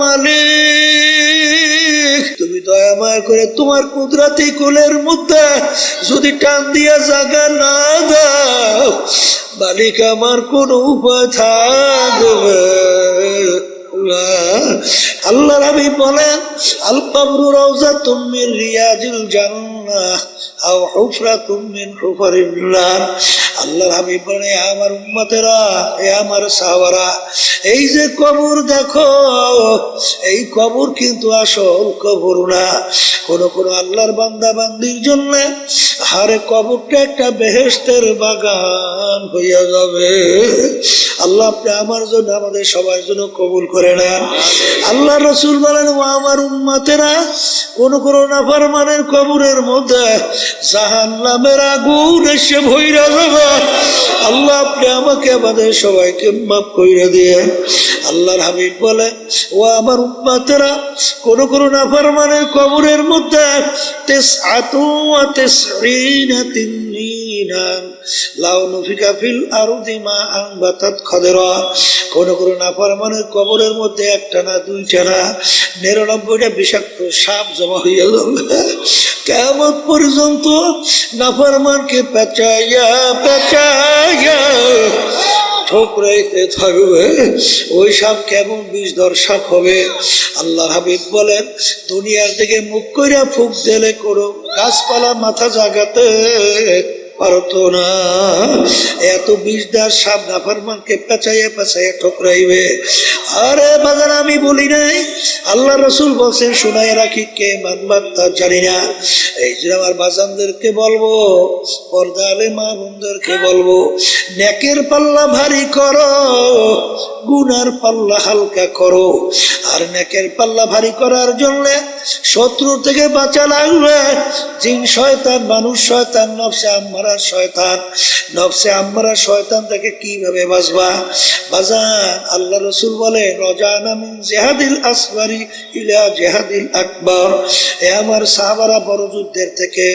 মালিক তুমি দয়াময় করে তোমার কুদরতি কোলের মধ্যে যদি টান দিয়া জায়গা না দাও মালিক আমার কোন উপায় থাকবে না। আল্লাহর হাবিব বলেন আল কবরু রাউযাতুম মিন রিয়াজিল জান্নাহ আও হুফরাতুম মিন হুফারিন নার। আল্লাহর হাবিব বলেন আমার উম্মতেরা, এ আমার সাহাবারা, এই যে কবর দেখো এই কবর কিন্তু আসল কবর না। কোন কোন আল্লাহর বান্দা বান্দির জন্য হারে কবরটা একটা বেহেশতের বাগান হইয়া যাবে। আল্লাহ আপনি আমার জন্য আমাদের সবার জন্য কবুল করে নেন। আল্লাহ রসুল বলেন ও আমার উম্মতেরা, কোন কোন নাফরমানের কবরের মধ্যে জাহান্নামের আগুন এসে ভইরা যাবে। আল্লাহ আপনি আমাকে আমাদের সবাইকে মাফ কইরা দিয়ে। আল্লাহর হাবিব বলে ও আমার উম্মতেরা, কোন কোন নাফরমানের কবরের মধ্যে তিসআতু ওয়া তিসঈনা তিননিনান লাউ নুফিকা ফিল আরদি মা আনবাতাত খাদরা। কোন কোন নাফরমানের কবরের মধ্যে একটা না দুইটা না 99টা বিষাক্ত সাপ জমা হইয়া যাবে। কিয়ামত পর্যন্ত নাফরমানকে পেঁচাইয়া পেঁচাইয়া ঠোকরাইতে থাকবে। ওই সাপ কেমন বিষধর সাপ হবে। আল্লাহর হাবিব বলেন দুনিয়ার দিকে মুখ কইরা ফুক দিলে কোনো গাছপালা মাথা জাগাতে পারতো না। এত বিষদার সাপ নাফরমানকে পেঁচাইয়া পেঁচাইয়া ঠোকরাইবে। আরে বাজার আমি বলি নাই, আল্লাহ রসুল বলছেন শুনাই রাখি, কে মানবার তা জানি না। এই যে আমার বাজানদেরকে বলবো, পর্দারে মা বোনদেরকে বলবো, নেকের পাল্লা ভারী করো, গুনার পাল্লা হালকা করো। আর নেকের পাল্লা ভারী করার জন্য শত্রু থেকে বাঁচা লাগবে। জিন শয়তান, মানুষ শয়তান, নফসে আম্মারা শয়তান। নফসে আম্মারা শয়তান থেকে কিভাবে বাঁচবা বাজান? আল্লাহ রসুল বলে রজানা মিন জিহাদিল আসগরি ইলা জিহাদিল আকবার। এ আমার সাহাবারা বড় যুদ্ধের থেকে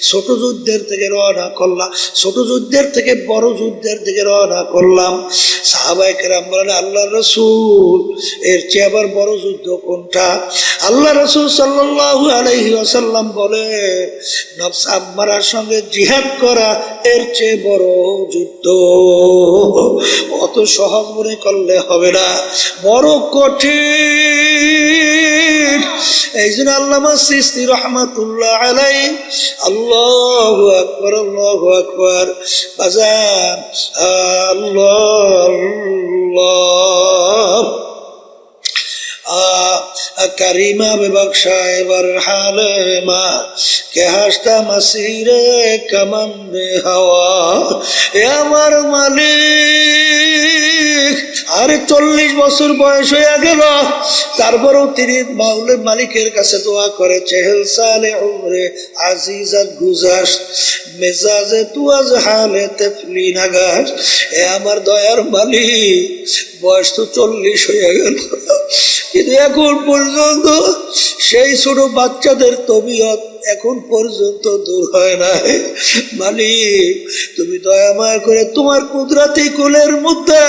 ছোট যুদ্ধের থেকে রওনা করলাম, ছোট যুদ্ধের থেকে বড় যুদ্ধের দিকে রওনা করলাম। সাহাবায়ে কেরাম বলেন আল্লাহ রসুল এর চেয়ে আবার বড় যুদ্ধ কোনটা? আল্লাহ রসুল সাল্লাল্লাহু আলাইহি ওয়াসাল্লাম বলে নফস আম্মারার সঙ্গে জিহাদ করা এর চেয়ে বড় যুদ্ধ। অত সহজ মনে করলে হবে না, বড় কঠিন। এই জন্য আল্লামা সিস্তি রহমাতুল্লাহ আলাইহি আল্লাহু আকবার আল্লাহু আকবার বাজান আল্লাহ আল্লাহ करीमा बख्शा बर हाल मा के हस्ता मसीरे कमंदे हवा। ए আমার মালিক আরে 40 বছর বয়স হয়ে গেল, তারপরেও তিনি মালিকের কাছে দোয়া করে চেহেল সালে উমরে আজিজাত গুজাস মেজাজে তুয়াজ হালে তেফলি নাগাস। এ আমার দয়ার মালিক বয়স তো 40 হয়ে গেল, কিন্তু এখন পর্যন্ত সেই ছোট বাচ্চাদের তবিয়ত এখন পর্যন্ত দূর হয় নাই। মালিক তুমি দয়াময় করে তোমার কুদরতি কোলের মধ্যে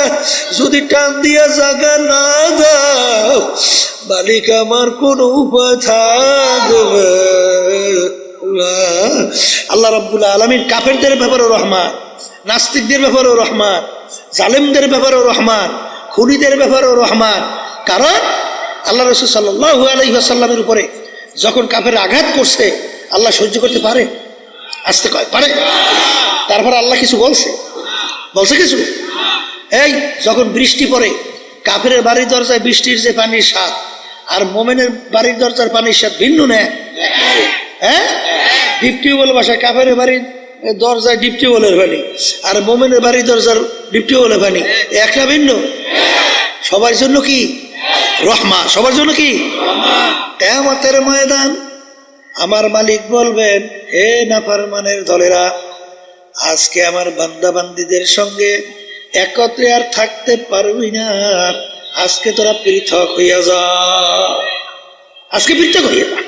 যদি টান দিয়া জায়গা না দাও মালিক আমার কোন উপায় থাকবে না। আল্লাহ রাব্বুল আলামিন কাফেরদের ব্যাপারে রহমান, নাস্তিকদের ব্যাপারে রহমান, জালেমদের ব্যাপারে রহমান, খুনিদের ব্যাপারে রহমান। কারণ আল্লাহ রাসূল সাল্লাল্লাহু আলাইহি ওয়াসাল্লামের উপরে যখন কাফের আঘাত করছে আল্লাহ সহ্য করতে পারে? আসতে কয় পারে? তারপর আল্লাহ কিছু বলছে? কিছু? এই যখন বৃষ্টি পড়ে কাফের বাড়ির দরজায় বৃষ্টির যে পানির স্বাদ আর মোমেনের বাড়ির দরজার পানির স্বাদ ভিন্ন না? হ্যাঁ, ডিপ টিউবওয়েল বাসায় কাফের বাড়ির দরজায় ডিপ টিউবওয়েলের পানি আর মোমেনের বাড়ির দরজার ডিপ টিউবওয়েলের পানি একটা ভিন্ন? সবার জন্য কি রহমা? সবার জন্য কি? কিয়ামতের ময়দান আমার মালিক বলবেন হে নাফরমানের দলেরা, আজকে আমার বান্দা বান্দীদের সঙ্গে একত্রে আর থাকতে পারবি না, আজকে তোরা পৃথক হইয়া যা, আজকে পৃথক হইয়া যা।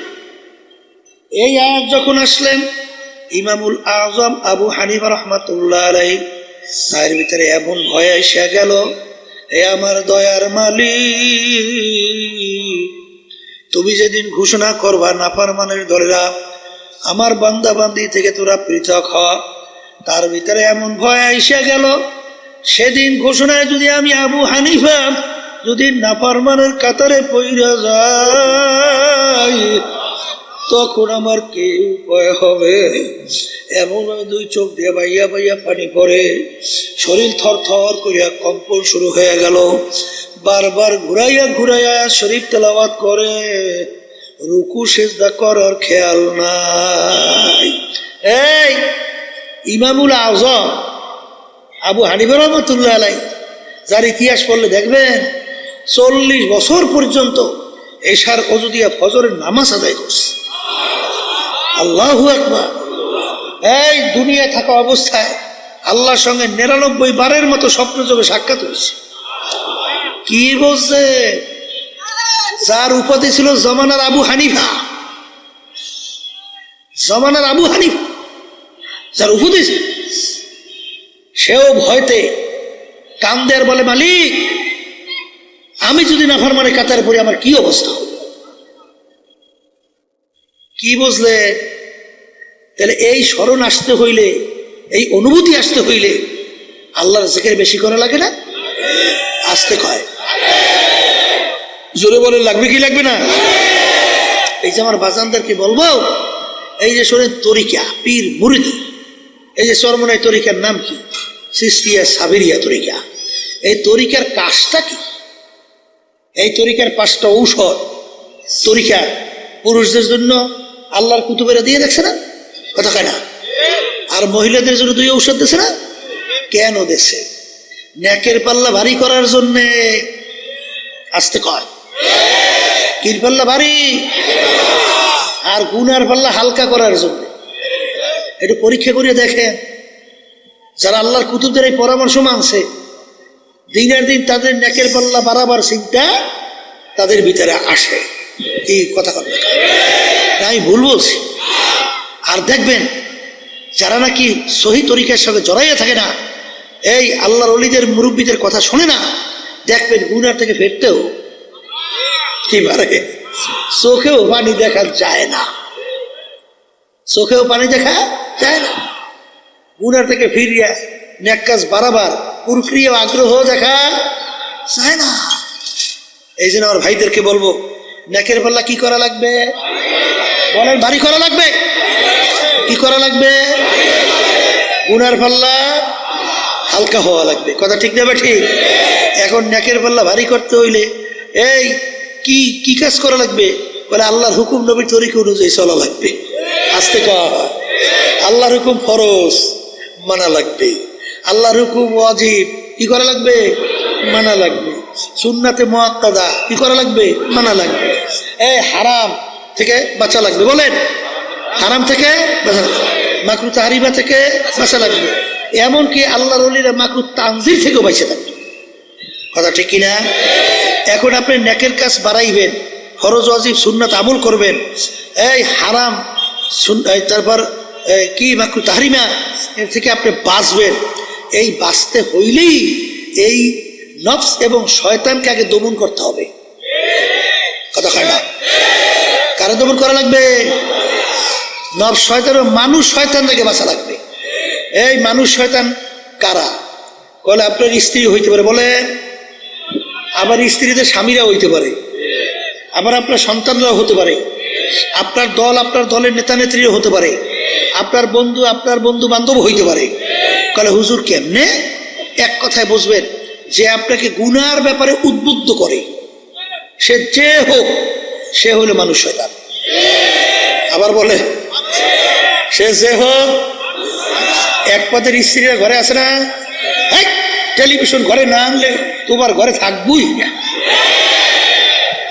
এই আয়াত যখন আসলেন ইমামুল আজম আবু হানিফা রহমাতুল্লাহ আলাইহি তার ভিতরে এমন ভয় এসে গেল হে আমার দয়ার মালিক, তুমি যেদিন ঘোষণা করবা নাফরমানের দলেরা আমার বান্দা বান্দি থেকে তোরা পৃথক হ, তার ভিতরে এমন ভয় আইসা গেল, সেদিন ঘোষণায় যদি আমি আবু হানিফা যদি নাফরমানের কাতারে পইরা যাই, তখন আমার কি উপায় হবে? এমন দুই চোখ দিয়ে বাইয়া বাইয়া পানি পড়ে, শরীর থর থর করিয়া কম্পন শুরু হয়ে গেল। বারবার ঘুরাইয়া ঘুরাইয়া শরীফ তেলাওয়াত করে, রুকু সেজদা করার খেয়াল নাই। এই ইমামুল আজম আবু হানিফা রহমতুল্লাহ আলাইহি, যার ইতিহাস পড়লে দেখবেন 40 বছর পর্যন্ত এশার ওযু দিয়া ফজরের নামাজ আদায় করছে। আল্লাহু আকবার। এই দুনিয়া থাকা অবস্থায় আল্লাহর সঙ্গে 99 বারের মতো স্বপ্নযোগে সাক্ষাৎ হয়েছে। কি বলছে? যার উপাধি ছিল জমানার আবু হানিফা, জমানার আবু হানিফা যার উপাধি ছিল, সেও ভয়তে কান্দে আর বলে, মালিক আমি যদি নাফরমানে কাতারে পড়ি আমার কি অবস্থা? কি বুঝলে? তাহলে এই স্মরণ আসতে হইলে, এই অনুভূতি আসতে হইলে আল্লাহর জিকির বেশি করা লাগে না? আসতে কয়, জোরে বলে লাগবে কি লাগবে না? এই যে আমার বাজানদেরকে বলবো, এই যে শোনেন তরিকা পীর মুরিদি, এই যে চরমনাই তরিকার নাম কি? চিশতিয়া সাবিরিয়া তরিকা। এই তরিকার কাজটা কি? এই তরিকার 5টা ঔষধ তরিকার পুরুষদের জন্য আল্লাহর কুতুবেরা দিয়ে দেখছে না? কথা কয় না? আর মহিলাদের জন্য 2 ঔষধ দিছে না? কেন দেশে? নেকের পাল্লা ভারী করার জন্যে। আসতে কয়, কির পাল্লা ভারী আর গুনার পাল্লা হালকা করার জন্য। একটু পরীক্ষা করে দেখেন, যারা আল্লাহর কুতুবদের এই পরামর্শ মানছে, দিনের দিন তাদের নেকের পাল্লা বাড়াবার চিন্তা তাদের ভিতরে আসে। এই কথা বলবে, আমি ভুল বলছি? আর দেখবেন যারা নাকি সহি তরিকার সঙ্গে জড়াইয়া থাকে না, এই আল্লাহর ওলিদের মুরব্বীদের কথা শোনে না, দেখবেন গুনার থেকে ফেরতেও কি পারে, চোখেও পানি দেখা যায় না, চোখেও পানি দেখা যায় না। গুনার থেকে ফিরিয়া নেক কাজ বাড়াবার প্রক্রিয়া আগ্রহ দেখা যায় না। এই জন্য আমার ভাইদেরকে বলবো, নেকের পাল্লা কি করা লাগবে? বলেন, ভারী করা লাগবে। কি করা লাগবে? গুনার পাল্লা হালকা হওয়া লাগবে। কথা ঠিক দেবে? ঠিক। এখন নেকের পাল্লা ভারী করতে হইলে এই কি কি কাজ করা লাগবে? বলে আল্লাহর হুকুম নবীর তরিকা অনুযায়ী চলা লাগবে। আসতে কয়, আল্লাহর হুকুম ফরজ মানা লাগবে, আল্লাহর হুকুম ওয়াজিব কি করা লাগবে? মানা লাগবে। সুন্নাতে মুআক্কাদা কি করা লাগবে? মানা লাগবে। এই হারাম থেকে বাঁচা লাগবে। বলেন, হারাম থেকে বাঁচা লাগবে, মাকরু তাহরিমা থেকে বাঁচা লাগবে। এমনকি আল্লাহর ওলিরা মাকরু তানজির থেকেও বাঁচে থাকবে। কথা ঠিক কিনা? এখন আপনি নেকের কাজ বাড়াইবেন, ফরজ ওয়াজিব সুন্নাত আমল করবেন, এই হারাম তারপর কি মাকরু তাহরিমা এর থেকে আপনি বাঁচবেন। এই বাঁচতে হইলেই এই নফস এবং শয়তানকে আগে দমন করতে হবে। কথা হয় না? কারে দমন করা লাগবে? নফস শয়তান, মানুষ শয়তান থেকে বাঁচা লাগবে। এই মানুষ শয়তান কারা? বলে আপনার স্ত্রী হইতে পারে, বলেন, আবার স্ত্রীদের স্বামীরা হইতে পারে, আবার আপনার সন্তানরাও হতে পারে, আপনার দল আপনার দলের নেতা নেত্রীও হতে পারে, আপনার বন্ধু বান্ধব হইতে পারে। বলে হুজুর কেমনে? এক কথায় বুঝবেন, যে আপনাকে গুনার ব্যাপারে উদ্বুদ্ধ করে, সে যে হোক, সে হলো মানুষ শয়তান। আবার বলে, সে যে হোক, এক পদের স্ত্রীরা ঘরে আসে না, টেলিভিশন ঘরে না আনলে তোমার ঘরে থাকবই না।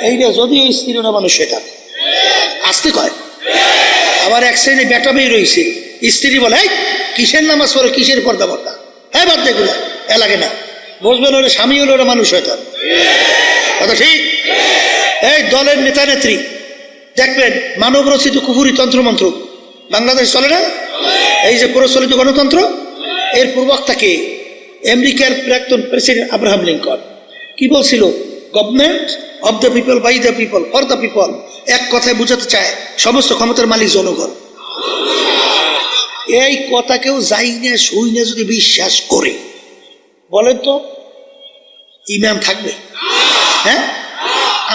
এইটা যদিও স্ত্রী না, মানুষ শয়তান। আসতে কয়। আবার এক শ্রেণী বেটা মেয়ে রয়েছে, স্ত্রী বলে কিসের নামাজ পড়ে, কিসের পর্দা পর্দা, হ্যাঁ বাদ দেখুন এ লাগে না। বুঝবেন ওরা স্বামী হলো ওরা মানুষ শয়তান। কথা ঠিক? এই দলের নেতা নেত্রী দেখবেন মানব রচিত কুফুরি তন্ত্রমন্ত্র বাংলাদেশ চলে না? এই যে প্রচলিত গণতন্ত্র, এর প্রবক্তাকে আমেরিকার প্রাক্তন প্রেসিডেন্ট আব্রাহাম লিঙ্কন। কি বলছিল? Government of the people, by the people, for the people. এক কথায় বুঝাতে চায় সমস্ত ক্ষমতার মালিক জনগণ। এই কথা কেউ যাই না শুই না যদি বিশ্বাস করে, বলেন তো ইমান থাকবে? হ্যাঁ,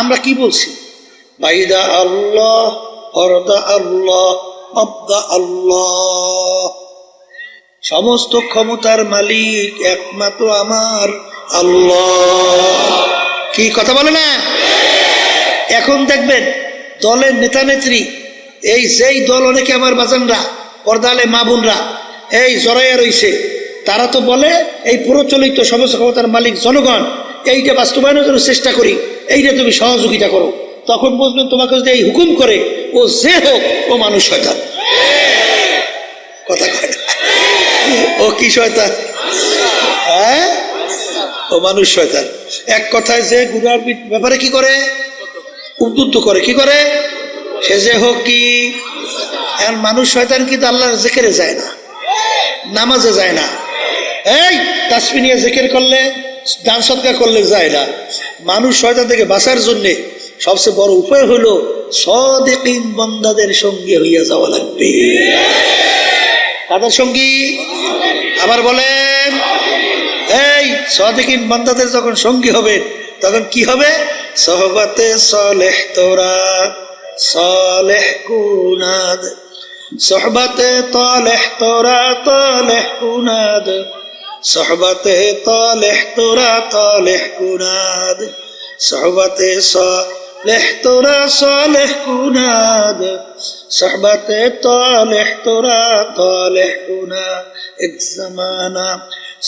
আমরা কি বলছি? By the Allah, for the Allah, of the Allah. সমস্ত ক্ষমতার মালিক একমাত্র আমার আল্লাহ। কি কথা বলে না? এখন দেখবেন দলের নেতা নেত্রী, এই যেই দল অনেকে আমার বাজানরা, পর্দালে মা বোনরা এই জড়াইয়া রইছে, তারা তো বলে এই প্রচলিত সমস্ত ক্ষমতার মালিক জনগণ, এইটা বাস্তবায়নের জন্য চেষ্টা করি, এইটা তুমি সহযোগিতা করো। তখন বুঝবেন তোমাকে যদি এই হুকুম করে, ও যে হোক ও মানুষ শয়তান। কথা কয় না? ও কি শয়তান? হ্যাঁ, ও মানুষ শয়তান। এক কথায় যে গুনার ব্যাপারে কি করে? উদ্বুদ্ধ করে। কি করে? সে যে হোক কি মানুষ শয়তান, কিন্তু আল্লাহর জিকিরে যায় না, নামাজে যায় না, এই তাসবিহ নিয়ে জিকির করলে, দান সদকা করলে যায় না। মানুষ শয়তান থেকে বাঁচার জন্যে সবচেয়ে বড় উপায় হলো সাদিকিন বান্দাদের সঙ্গে হইয়া যাওয়া লাগবে। কাদের সঙ্গী? আবার বলেন, এই সাদিকিন বান্দাদের যখন সঙ্গী হবে তখন কি হবে? সোহবতে সালেহ তোরা সালেহ কুনাদ, সোহবতে তালেহ তোরা তালেহ কুনাদ, সোহবতে তালেহ তোরা তালেহ কুনাদ, সোহবতে সালেহ তোরা সালেহ কুনাদ, সোহবতে তালেহ তোরা তালেহ কুনাদ। এক জামানা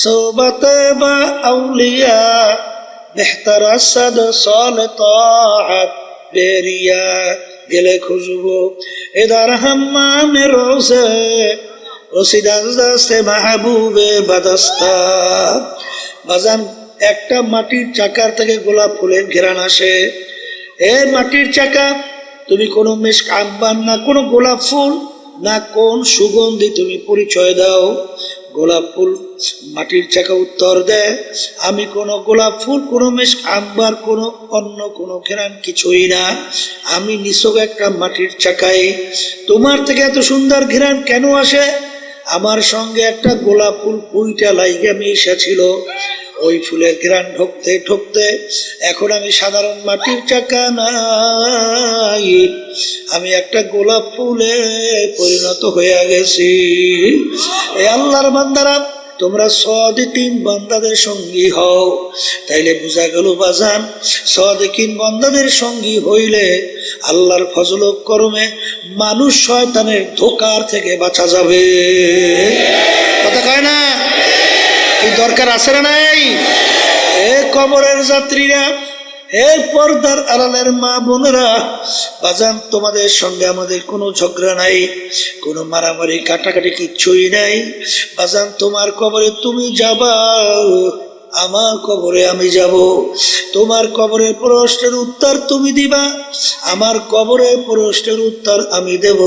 সোহবতে বা আউলিয়া বেহতর সদ সাল তাআত বেরিয়া গেলে খুশবু এদার হাম্মামে রোজে রসিদাস্তে মাহবুবে বাদস্তা। বাজান, একটা মাটির চাকার থেকে গোলাপ ফুলের ঘেরান আসে। এ মাটির চাকা, তুমি কোনো মেশক আম্বার না কোনো গোলাপ ফুল না কোন সুগন্ধি তুমি পরিচয় দাও। গোলাপ ফুল মাটির চাকা উত্তর দেয়, আমি কোনো গোলাপ ফুল, কোনো মেশক আম্বার, কোনো অন্য কোনো ঘেরান কিছুই না, আমি নিছক একটা মাটির চাকায়। তোমার থেকে এত সুন্দর ঘেরান কেন আসে? আমার সঙ্গে একটা গোলাপ ফুল পুইটা লাইগা মিশা ছিল। ওই ফুলের ঘ্রাণ ঢুকতে ঢুকতে এখন আমি সাধারণ মাটির চাকা নাই, আমি একটা গোলাপ ফুলে পরিণত হয়ে গেছি। এই আল্লাহর বান্দারা, তোমরা সাদিকিন বান্দাদের সঙ্গী হও। তাইলে বোঝা গেল বাজান, সাদিকিন বান্দাদের সঙ্গী হইলে আল্লাহর ফজল ও করমে মানুষ শয়তানের ধোকার থেকে বাঁচা যাবে। কথা কয় না? এই দরকার আছে না নাই? এ কবরের যাত্রীরা, হে পর্দার আড়ালের মা বোনেরা, বাজান তোমাদের সঙ্গে আমাদের কোনো ঝগড়া নাই, কোনো মারামারি কাটাকাটি কিচ্ছুই নাই। বাজান, তোমার কবরে তুমি যাবা, আমার কবরে আমি যাব। তোমার কবরের প্রশ্নের উত্তর তুমি দিবা, আমার কবরের প্রশ্নের উত্তর আমি দেব।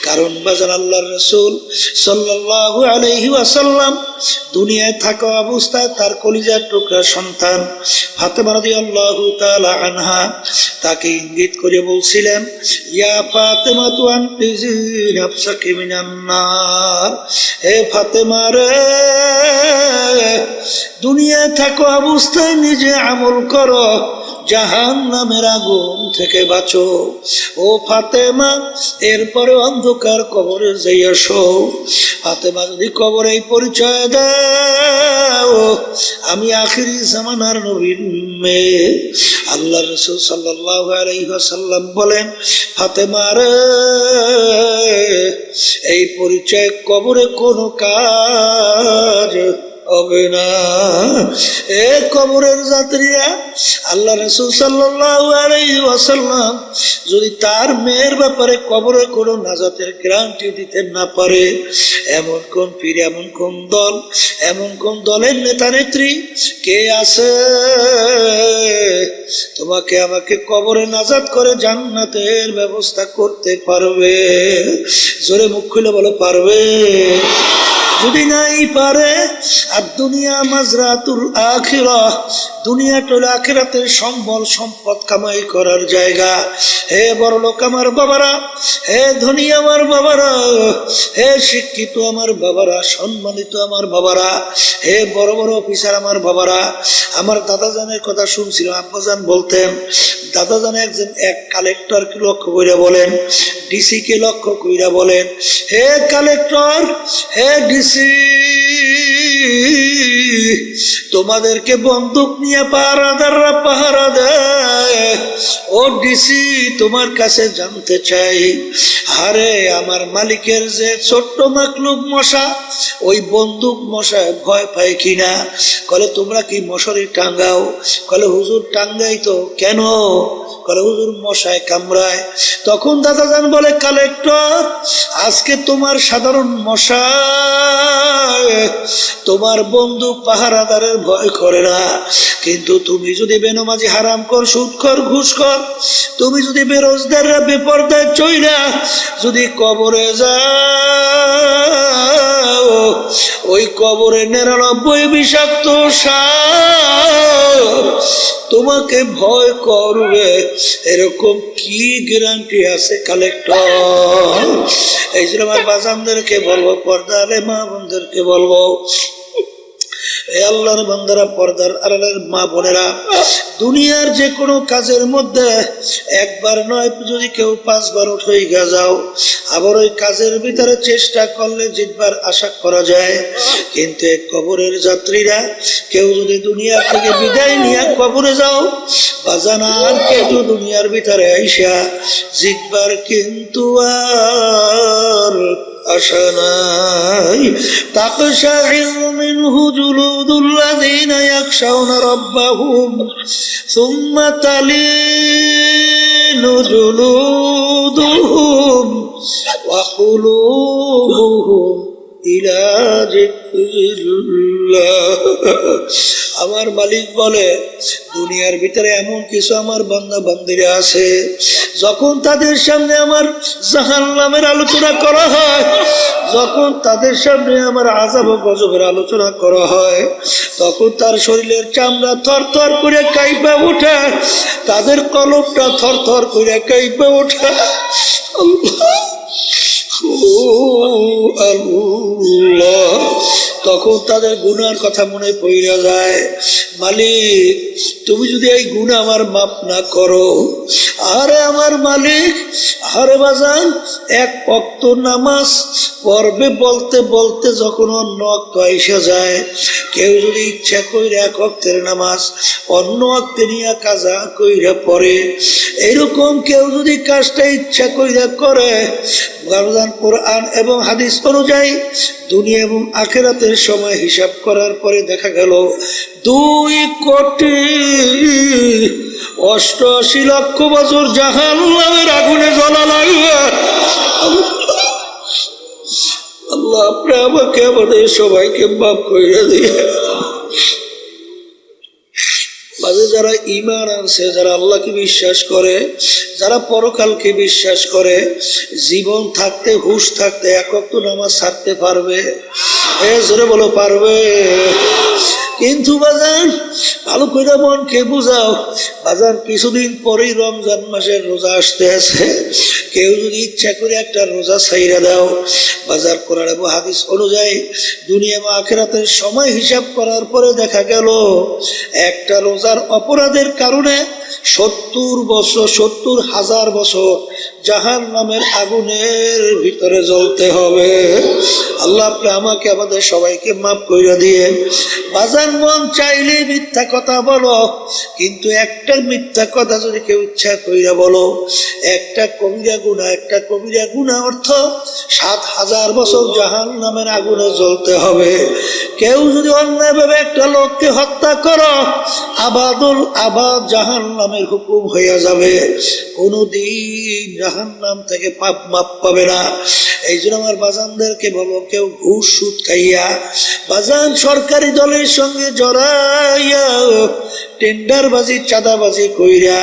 কারণ বাজান, আল্লাহর রাসূল সাল্লাল্লাহু আলাইহি ওয়াসাল্লাম দুনিয়ায় থাকা অবস্থায় তার কলিজার টুকরা সন্তান ফাতেমা রাদিয়াল্লাহু তাআলা আনহা তাকে ইঙ্গিত করে বলছিলেন, ইয়া ফাতেমা তু আনকিজি নাফসাকি মিনান নার। হে ফাতেমা রে, দুনিয়ায় থাকা অবস্থায় নিজে আমল করো, জাহান্নামের আগুন থেকে বাঁচো। ও ফাতেমা, এরপরে অন্ধকার কবরে যাইয়া শো। ফাতেমা যদি কবরে এই পরিচয় দাও, আমি আখিরি জামানার নবীর মেয়ে। আল্লাহ রাসূল সাল্লাল্লাহু আলাইহি ওয়াসাল্লাম বলেন, ফাতেমা রে, এই পরিচয় কবরে কোনো কাজ হবে না। এ কবরের যাত্রীরা, আল্লাহ রাসূল সাল্লাল্লাহু আলাইহি ওয়াসাল্লাম যদি তার মেয়ের ব্যাপারে কবরে কোনো নাজাতের গ্যারান্টি দিতে না পারে, এমন কোন পীর, এমন কোন দল, এমন কোন দলের নেতা নেত্রী কে আছে তোমাকে আমাকে কবরে নাজাত করে জান্নাতের ব্যবস্থা করতে পারবে? জোরে মুখ খুলে বলো, পারবে? যদি নাই পারে, আর দুনিয়া মাজরাতুল আখিরাহ, দুনিয়াটা হলো আখিরাতের সম্বল সম্পদ কামাই করার জায়গা। হে বড়লোক আমার বাবারা, হে ধনী আমার বাবারা, হে শিক্ষিত আমার বাবারা, সম্মানিত আমার বাবারা, হে বড় বড় অফিসার আমার বাবারা, আমার দাদাজানের কথা শুনছিলাম। আব্বাজান বলতেন, দাদাজান একজন এক কালেক্টরকে লক্ষ্য করে বলেন, ডিসি কে লক্ষ্য কইরা বলেন, হে কালেক্টর, হে ডিসি, তোমাদেরকে বন্দুক নিয়ে পাহারাদাররা পাহারা দেয়। ও ডিসি, তোমার কাছে জানতে চাই, আরে আমার মালিকের যে ছোট্ট মাকলুক মশা, ওই বন্দুক মশায় ভয় পায় কিনা? কলে তোমরা কি মশারি টাঙ্গাও? কলে হুজুর টাঙ্গাই তো। কেন? কলে হুজুর মশায় কামড়ায়। তখন দাদাজান বলে, কালেক্টর, আজকে তোমার সাধারণ মশা তোমার বন্দুক পাহারাদারের ভয় করে না, কিন্তু তুমি যদি বেনমাজি হারামখোর সুদখোর ঘুষখোর, তুমি যদি বেরোজগাররা বেপরদায় চইলা যদি কবরে যাও, ওই কবরে 99 বিষাক্ত সাপ তোমাকে ভয় করবে, এরকম কি গ্যারান্টি আছে কালেক্টর? এই জন্য আমার বাজানদেরকে বলবো, পর্দারে মা বোনদেরকে বলবো, এ আল্লাহর বান্দারা, পর্দার আড়ালের মা বোনেরা, দুনিয়ার যে কোনো কাজের মধ্যে একবার নয়, যদি কেউ 5 বার উঠে যাও, আবার ওই কাজের ভিতরে চেষ্টা করলে জিতবার আশা করা যায়। কিন্তু কবরের যাত্রীরা, কেউ যদি দুনিয়া থেকে বিদায় নিয়ে কবরে যাও বাজান, আর কেউ দুনিয়ার ভিতরে আইসা জিতবার কিন্তু আর আশা নাই। তাকশাইরু মিনহু জুলুদুল্লাযীনা ইয়াখশাউনা রাব্বাহুম সুম্মা তালিনু জুলুদুহুম ওয়া কুলুবুহুম ইলা যিকরিল্লাহ। আমার মালিক বলে, দুনিয়ার ভিতরে এমন কিছু আমার বান্দা বান্দিরা আছে, যখন তাদের সামনে আমার জাহান্নামের আলোচনা করা হয়, যখন তাদের সামনে আমার আযাব ও গজবের আলোচনা করা হয়, তখন তার শরীরের চামড়া থরথর করে কাঁপে ওঠে, তাদের কলবটা থরথর করে কাঁপে ওঠে। আল্লাহ, তখন তাদের গুনার কথা মনে পড়ে যায়। মালিক, তুমি যদি এই গুনাহ আমার মাফ না করো, আরে আমার মালিক, আরে বাজান, এক ওয়াক্ত নামাজ পড়বে বলতে বলতে যখন অন্য ওয়াক্ত আইসা যায়, কেউ যদি ইচ্ছা কইরা এক ওয়াক্তের নামাজ অন্য ওয়াক্তে নিয়ে কাজা কইরা পড়ে, এরকম কেউ যদি কাজটা ইচ্ছা কইরা করে, কোরআন এবং হাদিস অনুযায়ী দুনিয়া এবং আখিরাতের সময় হিসাব করার পরে দেখা গেল 2,88,00,000 বছর জাহান্নামের আগুনে জ্বলা লাগবে। আল্লাহ, আপনি আমাকে আমাদের সবাইকে মাফ করে দিয়ে। মাঝে যারা ঈমান আনছে, যারা আল্লাহকে বিশ্বাস করে, যারা পরকালকে বিশ্বাস করে, জীবন থাকতে হুঁশ থাকতে এক ওয়াক্ত নামাজ ছাড়তে পারবে? জোরে বলো, পারবে? কিন্তু বাজান, ভালো করে মনকে বুঝাও বাজান, কিছুদিন পরেই রমজান মাসের রোজা আসতে আছে। কেউ যদি ইচ্ছা করে একটা রোজা ছাইরা দাও বাজার, কোরআন এবং হাদিস অনুযায়ী দুনিয়া বা আখিরাতের সময় হিসাব করার পরে দেখা গেল একটা রোজার অপরাধের কারণে 70,000 বছর জাহান্নামের আগুনের ভিতরে জ্বলতে হবে। আল্লাহ, আপনি আমাকে আমাদের সবাইকে মাফ কইরা দিয়ে। বাজার, মন চাইলে মিথ্যা কথা বলো, কিন্তু একটা মিথ্যা কথা যদি কেউ ইচ্ছা কইরা বলো, একটা কবিরা গুনাহ অর্থ 7,000 বছর জাহান্নামের আগুনে জ্বলতে হবে। কেউ যদি অন্যায়ভাবে একটা লোককে হত্যা করো, আবাদুল আবাদ জাহান্নামের হুকুম হইয়া যাবে, কোনদিন জাহান্নাম থেকে পাপ মাপ পাবে না। এই জন্য আমার বাজানদেরকে বলো, কেউ ঘুষ সুদ খাইয়া বাজান সরকারি দলের সঙ্গে জড়াইয়া টেন্ডারবাজি চাঁদাবাজি কইরা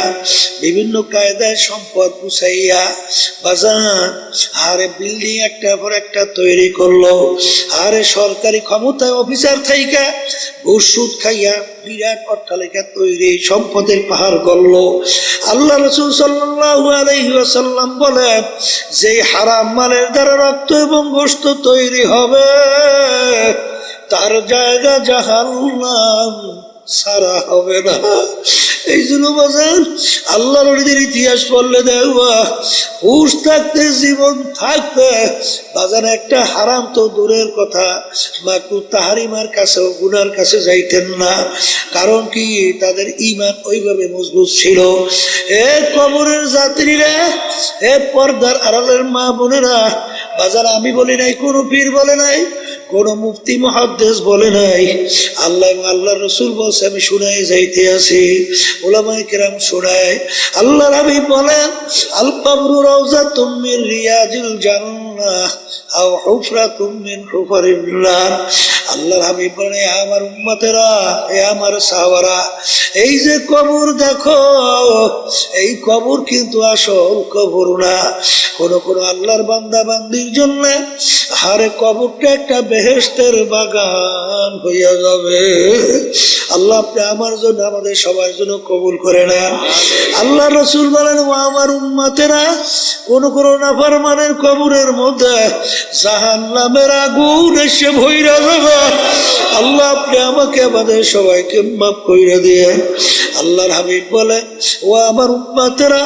বিভিন্ন কায়দায় সম্পদ পুষাইয়া বাজান আরে বিল্ডিং একটা পর একটা তৈরি করলো, আরে সরকারি ক্ষমতায় অফিসার থাইকা ঘুষ সুদ খাইয়া বিরাট অট্টালিকা তৈরি, সম্পদের পাহাড় গড়লো। আল্লাহ রাসূল সাল্লাল্লাহু আলাইহি ওয়াসাল্লাম বলেন, যে হারাম মালের দ্বারা রক্ত এবং গোশত তৈরি হবে তার জায়গা জাহান্নাম সারা হবে না। এই জন্য বাজান আল্লাহ নবীর ইতিহাস পড়লে দেখবা হুশ থাকতে জীবন থাকতে বাজান একটা হারাম তো দূরের কথা, মাকরুহ তাহরিমার কাছে গুনার কাছে যাইতেন না। কারণ কি, তাদের ঈমান ওইভাবে মজবুত ছিল। এ কবরের যাত্রীরা, এ পর্দার আড়ালের মা বোনেরা, বাজার আমি বলি নাই, কোনো পীর বলে নাই, কোন মুফতি মুহাদ্দিস বলে নাই, আল্লাহ এবং আল্লাহর রাসূল বলছে, আমি শুনাই যাইতে আছি, উলামায়ে কেরাম শোনায়। আল্লাহর হাবিব বলেন, আল কবরু রাউযাতুম মিন রিয়াজিল জান্নাহ আও হুফরাতুম মিন হুফারিন নার। আল্লাহর হাবিব বলেন, আমার উম্মতেরা, এ আমার সাহাবারা, এই যে কবর দেখো, এই কবর কিন্তু আসল কবর না। কোন কোন আল্লাহর বান্দা বান্দির জন্য হারে কবরটা একটা বেহেশতের বাগান হইয়া যাবে। আল্লাহ আপনি আমার জন্য, আমাদের সবার জন্য কবুল করে নেন। আল্লাহ রাসূল বলেন, ও আমার উম্মতেরা, কোন কোন নাফরমানের কবরের মধ্যে জাহান্নামের আগুন এসে ভইরা যাবে। আল্লাহ আপনি আমাকে, আমাদের সবাইকে মাফ কইরা দিয়ে। আল্লাহর হাবিব বলেন, ও আমার উম্মতেরা,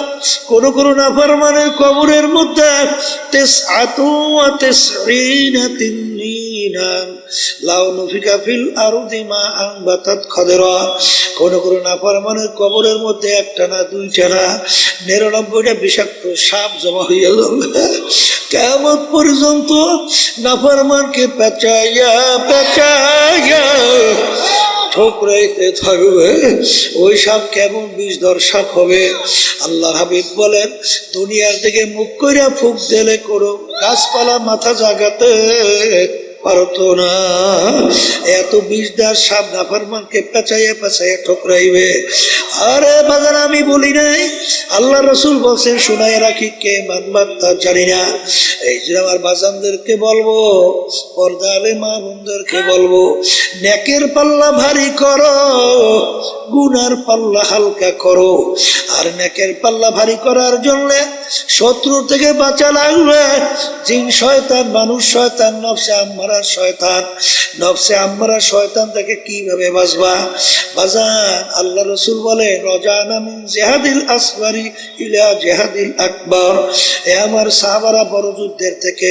কোন কোন নাফরমানের কবরের মধ্যে তিসআতু ওয়া তিসঈনা তিননিনা লাউ নুফিকা ফিল আরদি মা আনবাতাত খাদরা। কোন কোন নাফরমানের কবরের মধ্যে একটা না, দুইটা না, 99টা বিষাক্ত সাপ জমা হইয়া যাবে। কিয়ামত পর্যন্ত নাফরমানকে পেঁচাইয়া পেঁচাইয়া ঠোকরাইতে থাকবে। ওই সাপ কেমন বিষধর সাপ হবে। আল্লাহর হাবিব বলেন, দুনিয়ার দিকে মুখ কইরা ফুক দিলে কোনো গাছপালা মাথা জাগাতে পারতো না। এত বিষদার সাপ নাফরমানকে পেঁচাইয়া পেঁচাইয়া ঠোকরাইবে। আরে বাজার আমি বলি নাই, আল্লাহ রাসূল বলছেন, শুনাই রাখি, কে মানবার তা জানি না। এই যে আমার বাজানদেরকে বলবো, পর্দারে মা বোনদেরকে বলবো, নেকের পাল্লা ভারী করো, গুনার পাল্লা হালকা করো। আর নেকের পাল্লা ভারী করার জন্য শত্রু থেকে বাঁচা লাগবে। জিন শয়তান, মানুষ শয়তান, নফসে আম্মারা শয়তান। নফসে আম্মারা শয়তান থেকে কিভাবে বাঁচবা বাজান? আল্লাহ রাসূল বলে, রজানা মিন জিহাদিল আসগরি ইলা জিহাদিল আকবার। এ আমার সাহাবারা, বড় যুদ্ধের থেকে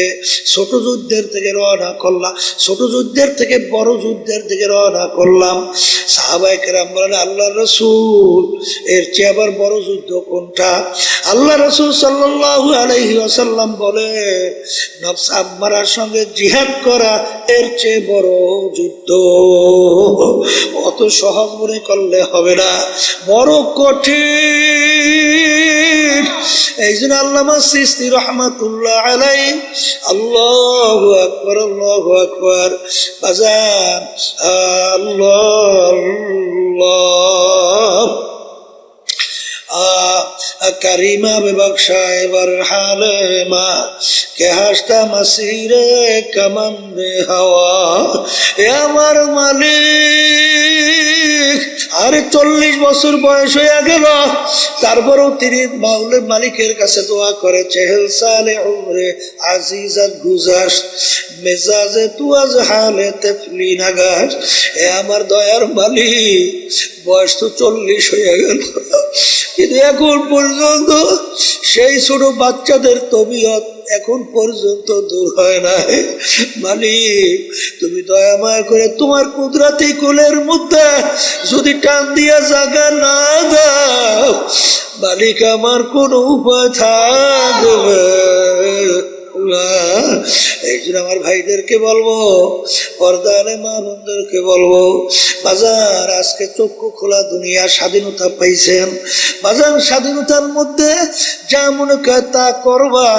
ছোট যুদ্ধের থেকে রওনা করলাম, ছোট যুদ্ধের থেকে বড় যুদ্ধের দিকে রওনা করলাম। সাহাবায়ে কেরাম বলেন, আল্লাহ রাসূল, এর চেয়ে আবার বড় যুদ্ধ কোনটা? আল্লাহ রাসূল সাল্লাল্লাহু আলাইহি ওয়াসাল্লাম বলে, নফস আম্মারার সঙ্গে জিহাদ করা এর চেয়ে বড় যুদ্ধ। অত সহজ মনে করলে হবে না, বড় কঠিন। এই জন্য আল্লামা সিস্তি রহমাতুল্লাহ আলাইহি, আল্লাহু আকবার, আল্লাহু আকবার বাজান, আল্লাহ আল্লাহ। करीमा बख्शा बर हाल माँ के हस्ता मसीरे कमंद हवा ए আমার মালিক। আরে 40 বছর বয়স হয়ে গেল, তারপরেও তিনি মাওলার মালিকের কাছে দোয়া করে, চেহেল সালে উমরে আজিজাত গুজাস মেজাজে তু আজ হালে তেফলি নাগাস। এ আমার দয়ার মালিক, বয়স তো 40 হয়ে গেল, কিন্তু এখন পর্যন্ত সেই ছোট বাচ্চাদের তবিয়ত এখন পর্যন্ত দূর হয় না। মালিক, তুমি দয়া মায়া করে তোমার কুদরতি কোলের মধ্যে যদি টান দিয়া জায়গা না দাও, মালিক আমার কোন উপায় থাকবে না। এই জন্য আমার ভাইদেরকে বলবো, পর্দারে মা বোনদেরকে বলবো, বাজার আজকে চক্ষু খোলা দুনিয়া, স্বাধীনতা পাইছেন বাজার, স্বাধীনতার মধ্যে যা মনে করে তা করবা।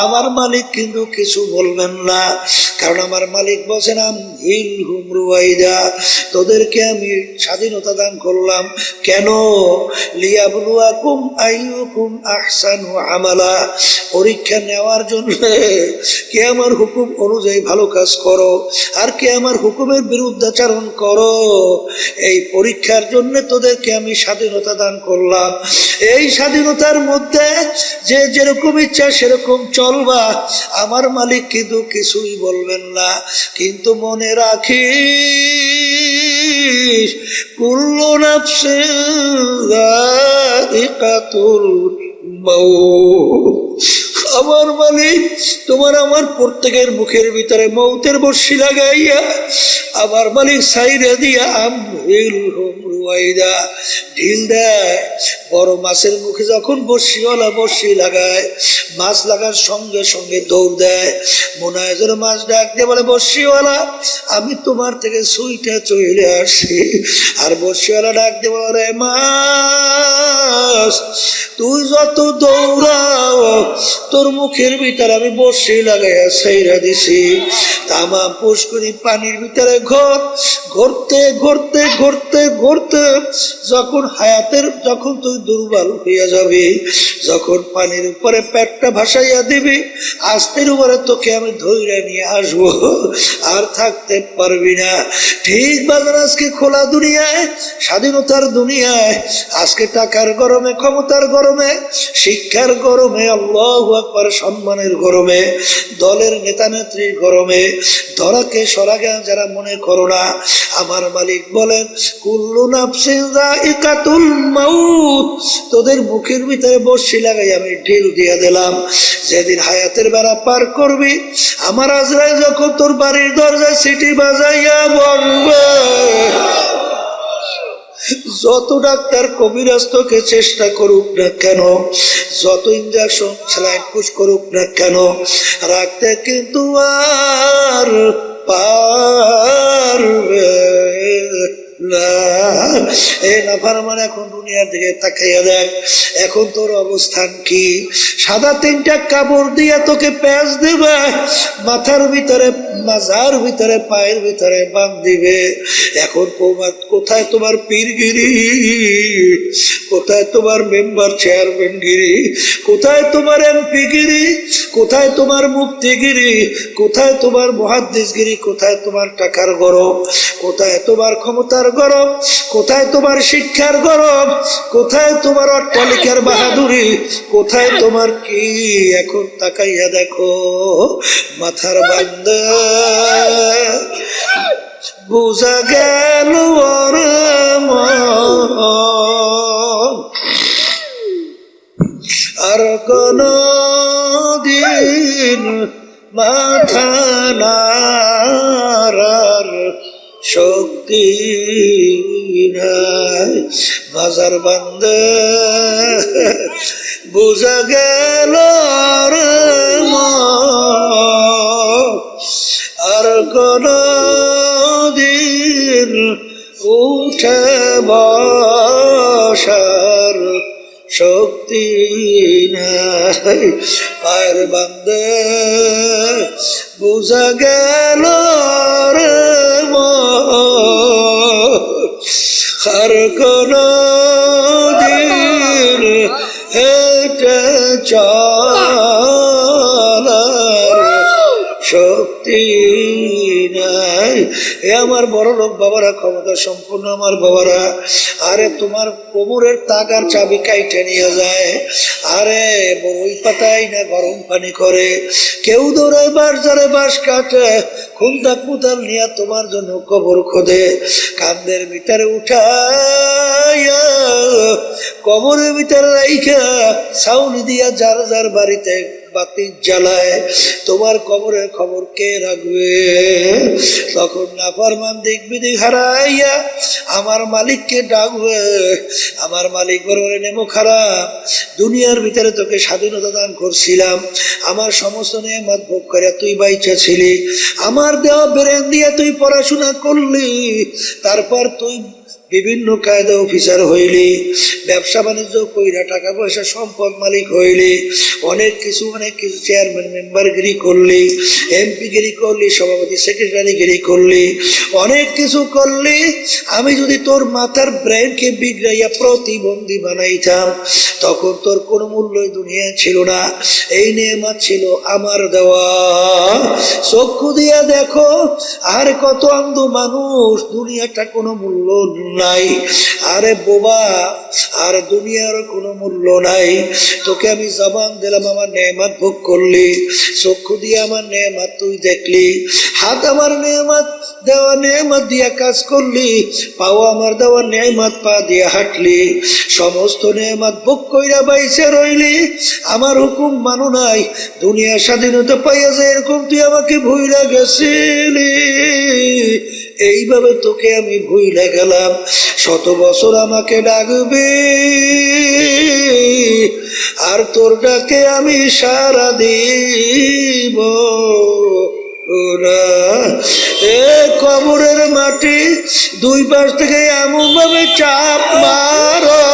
আমার মালিক কিন্তু কিছু বলবেন না, কারণ আমার মালিক বলছেন আমহিলহুম রুওয়াইদা, তোদেরকে আমি স্বাধীনতা দান করলাম। কেন? লিয়াবলুয়াকুম আইয়ুকুম আহসানু আমালা, পরীক্ষা নেওয়ার জন্য কে আমার হুকুম অনুযায়ী ভালো কাজ করো আর কে আমার হুকুমের বিরুদ্ধাচরণ করো। এই পরীক্ষার জন্য তোদেরকে আমি স্বাধীনতা দান করলাম। এই স্বাধীনতার মধ্যে যে যেরকম ইচ্ছা সেরকম চলবা, আমার মালিক কিন্তু কিছুই বলবেন না। কিন্তু মনে রাখিস, কুল্লু নাফসিন যায়িকাতুল মাউত, আমার মালিক তোমার আমার প্রত্যেকের মুখের ভিতরে মৌতের বর্ষি লাগাইয়া আমার মালিক সাইরা দিয়া আমহিলহুম রুওয়াইদা ঢিল দেয়। বড় মাছের মুখে যখন বর্ষিওয়ালা বর্ষি লাগায়, মাছ লাগার সঙ্গে সঙ্গে দৌড় দেয়। মুনায়েজের মাছ ডাক দিয়ে বলে, বর্ষিওয়ালা আমি তোমার থেকে সুইটা চলে আসি। আর বর্ষিওয়ালা ডাক দিয়ে বলে, মাছ তুই যত দৌড়াও তোর মুখের ভিতরে আমি বর্ষি লাগাইয়া ছাইরা দিছি। তামাম পুষ্করি পানির ভিতরে ঘুরতে ঘুরতে ঘুরতে ঘুরতে যখন তুই দুর্বল হইয়া যাবি, যখন পানির উপরে পেটটা ভাসাইয়া দিবি, আস্তের উপরে তোকে আমি ধইরা নিয়ে আসবো, আর থাকতে পারবি না। ঠিক বাজার আজকে খোলা দুনিয়ায়, স্বাধীনতার দুনিয়ায়, আজকে টাকার গরমে, ক্ষমতার গরমে, শিক্ষার গরমে, আল্লাহু আকবার সম্মানের গরমে, দলের নেতা নেত্রীর গরমে ধরাকে সরাগে যারা মনে করো না, আমার মালিক বলেন কুল্লু নাফসিন যায়িকাতুল মাউত, তোদের মুখের ভিতরে বর্ষি লাগাই আমি ঢিল দিয়ে দিলাম। যেদিন হায়াতের বেড়া পার করবি, আমার আজরাইল যখন তোর বাড়ির দরজায় সিটি বাজাইয়া বলবে, যত ডাক্তার কবিরাজ তোকে চেষ্টা করুক না কেন, যত ইঞ্জেকশন স্যালাইন পুশ করুক না কেন, রাখতে কিন্তু আর পারবে না। এ নাফরমান, এখন দুনিয়ার দিকে তাকাইয়া দেখ, এখন তোর অবস্থান কি? সাদা 3টা কাপড় দিয়ে তোকে প্যাঁচ দিবে, মাথার ভিতরে, মাজার ভিতরে, পায়ের ভিতরে বাঁধ দিবে। এখন কোথায় তোমার পীরগিরি? কোথায় তোমার মেম্বার চেয়ারম্যান গিরি? কোথায় তোমার এমপি গিরি? কোথায় তোমার মুফতিগিরি? কোথায় তোমার মুহাদ্দিসগিরি? কোথায় তোমার টাকার গরম? কোথায় তোমার ক্ষমতার গরম? কোথায় তোমার শিক্ষার গরম? কোথায় তোমার অট্টালিকার বাহাদুরি? কোথায় তোমার কি? এখন তাকাইয়া দেখো, মাথার বান্দা বুঝা গেল ওর মন, আর কোন দিন মাথা নাড়ার শক্তি নাই। বাজার বান্দা বুঝা গেল রে মন, আর কোন দিন উঠে বসার শক্তি নাই। পায়ের বান্দা বুঝা গেল রে মন, আর কোন দিন হেঁটে চলার শক্তি নাই। এ আমার বড় লোক বাবারা, ক্ষমতা সম্পূর্ণ আমার বাবারা, আরে তোমার কোমরের তাগার চাবি কাইটে নিয়ে যায়, আরে বড়ই পাতাই না গরম পানি করে, কেউ দৌড়ায় বাঁশঝাড়ে বাঁশ কাটে, খুন্তা কুদাল নিয়ে তোমার জন্য কবর খোদে, কান্দের ভিতরে উঠাইয়া কবরের ভিতরে রাইখা ছাউনি দিয়া যার যার বাড়িতে বাতি জ্বালায়, তোমার কবরের খবর কে রাখবে? তখন নাফরমান দিক বিদিক হারাইয়া আমার মালিককে ডাকবে। আমার মালিক বলবে, নেমো খারাপ, দুনিয়ার ভিতরে তোকে স্বাধীনতা দান করছিলাম, আমার সমস্ত নেয়ামত ভোগ করে তুই বাইচা ছিলি, আমার দেওয়া ব্রেন দিয়ে তুই পড়াশোনা করলি, তারপর তুই বিভিন্ন কায়দা অফিসার হইলি, ব্যবসা বাণিজ্য কইরা টাকা পয়সা সম্পদ মালিক হইলি, অনেক কিছু চেয়ারম্যান মেম্বারগিরি করলি, এমপিগিরি করলি, সভাপতি সেক্রেটারিগিরি করলি, অনেক কিছু করলি। আমি যদি তোর মাথার ব্রেনকে বিগড়াইয়া প্রতিবন্ধী বানাইতাম, তখন তোর কোনো মূল্যই দুনিয়া ছিল না। এই নেয়ামত ছিল আমার দেওয়া। চক্ষু দিয়া দেখো, আর কত অন্ধ মানুষ, দুনিয়াটা কোনো মূল্য নাই। আরে বোবা, আর দুনিয়ার কোনো মূল্য নাই। তোকে আমি জবান দিলাম, আমার নেয়ামত ভোগ করলি, চক্ষু দিয়ে আমার নেয়ামত তুই দেখলি, হাত আমার নেয়ামত দেওয়া নেয়ামত দিয়া কাজ করলি, পাও আমার দেওয়া নেয়ামত পা দিয়া হাঁটলি, সমস্ত নেয়ামত ভোগ কইরা বাইসে রইলি, আমার হুকুম মানো নাই। দুনিয়া স্বাধীনতা পাইয়া যায় এরকম তুই আমাকে ভুইলা গেছিলি। এইভাবে তোকে আমি ভুইলা গেলাম। 100 বছর আমাকে ডাকবে, আর তোর ডাকে আমি সারা দিব না। এ কবরের মাটি দুই পাশ থেকে এমন ভাবে চাপ মারো,